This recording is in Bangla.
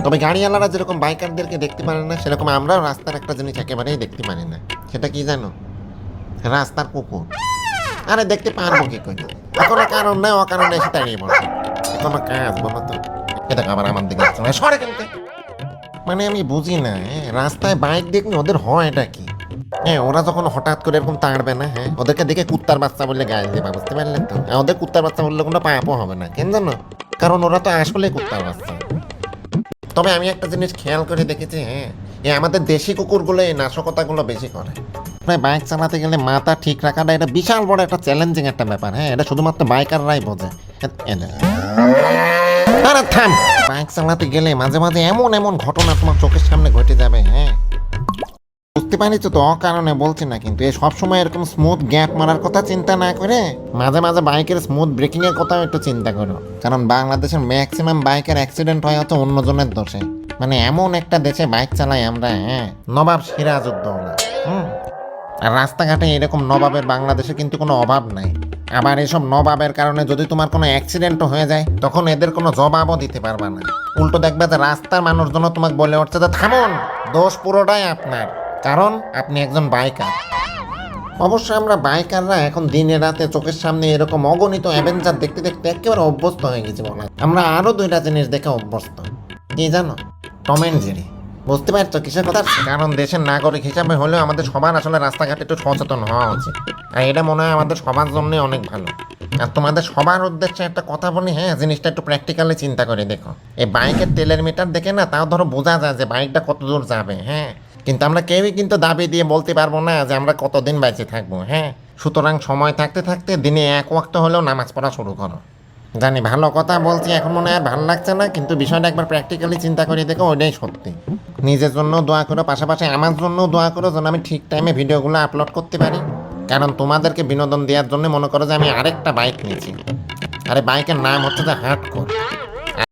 তবে গাড়িওয়ালারা যেরকম বাইকারদেরকে দেখতে পারে না, সেরকম আমরাও রাস্তার একটা জিনিস একেবারেই দেখতে পারি না। সেটা কি জানো? রাস্তার কুকুর। আরে দেখতে পারবো কি করে? কোনো কারণ নেই, অকারণে এসে দাঁড়িয়ে বসে। কোনো কাজ বলো তো? এটা আবার আমার দিকে আসছে না, সরে কেনতে? মানে আমি বুঝি না, রাস্তায় বাইক দেখলে ওদের হয় এটা কি? হ্যাঁ, ওরা যখন হঠাৎ করে এরকম তাড়বে না, হ্যাঁ, ওদেরকে দেখে কুত্তার বাচ্চা বললে গায়ে দেবা, বুঝতে পারলেন তো? ওদের কুত্তার বাচ্চা বললে কোনো পাপও হবে না, কেন জানো? কারণ ওরা তো আসলে কুত্তার বাচ্চা। তবে আমি একটা জিনিস খেয়াল করে দেখেছি, হ্যাঁ, আমাদের দেশি কুকুরগুলো এই নাশকতাগুলো বেশি করে। বাইক চালাতে গেলে মাথা ঠিক রাখাটা এটা বিশাল বড় একটা চ্যালেঞ্জিং একটা ব্যাপার। হ্যাঁ, এটা শুধুমাত্র বাইকাররাই বোঝে। আরে থাম! বাইক চালাতে গেলে মাঝে মাঝে এমন এমন ঘটনা তোমার চোখের সামনে ঘটে যাবে, হ্যাঁ, বুঝতে পারিস তো? অকারণে বলছি না, কিন্তু এই সবসময় এরকম স্মুথ গ্যাপ মারার কথা চিন্তা না করে মাঝে মাঝে বাইকের স্মুথ ব্রেকিং এর কথাও একটু চিন্তা করো। কারণ বাংলাদেশের ম্যাক্সিমাম বাইকের অ্যাক্সিডেন্ট হয় হচ্ছে অন্যজনের দোষে। মানে এমন একটা দেশে বাইক চালাই আমরা, হ্যাঁ, নবাব সিরাজউদ্দৌলা। আর রাস্তাঘাটে এরকম নবাবের বাংলাদেশে কিন্তু কোনো অভাব নাই। আবার এসব নবাবের কারণে যদি তোমার কোনো অ্যাক্সিডেন্টও হয়ে যায়, তখন এদের কোনো জবাবও দিতে পারবা না। উল্টো দেখবে যে রাস্তার মানুষজন তোমাকে বলে উঠছে যে থামুন, দোষ পুরোটাই আপনার, কারণ আপনি একজন বাইকার। অবশ্য আমরা বাইকাররা এখন দিনে রাতে চোখের সামনে এরকম অগণিত অ্যাভেঞ্জার দেখতে দেখতে একেবারে অভ্যস্ত হয়ে গেছি মনে হয়। আমরা আরো দুইটা জিনিস দেখে অভ্যস্ত। কি জানো? Tom and Jerry. বুঝতে পারছো কিসের কথা? কারণ দেশের নাগরিক হিসাবে হলেও আমাদের সবার আসলে রাস্তাঘাটে একটু সচেতন হওয়া উচিত। আর এটা মনে হয় আমাদের সবার জন্য অনেক ভালো। আর তোমাদের সবার উদ্দেশ্যে একটা কথা বলি, হ্যাঁ, জিনিসটা একটু প্র্যাকটিক্যালি চিন্তা করে দেখো। এই বাইকের তেলের মিটার দেখে না তাও ধরো বোঝা যায় যে বাইকটা কত দূর যাবে, হ্যাঁ, কিন্তু আমরা কেউই কিন্তু দাবি দিয়ে বলতে পারবো না যে আমরা কতদিন বেঁচে থাকবো, হ্যাঁ। সুতরাং সময় থাকতে থাকতে দিনে এক ওয়াক্ত হলেও নামাজ পড়া শুরু করো। জানি ভালো কথা বলছি, এখন মনে হয় ভালো লাগছে না, কিন্তু বিষয়টা একবার প্র্যাকটিক্যালি চিন্তা করে দেখো, ওইটাই সত্যি। নিজের জন্য দোয়া করো, পাশাপাশি আমার জন্যও দোয়া করো যেন আমি ঠিক টাইমে ভিডিওগুলো আপলোড করতে পারি। কারণ তোমাদেরকে বিনোদন দেওয়ার জন্য মনে করো যে আমি আরেকটা বাইক নিয়েছি। আরে বাইকের নাম হচ্ছে যে হার্ডকোর।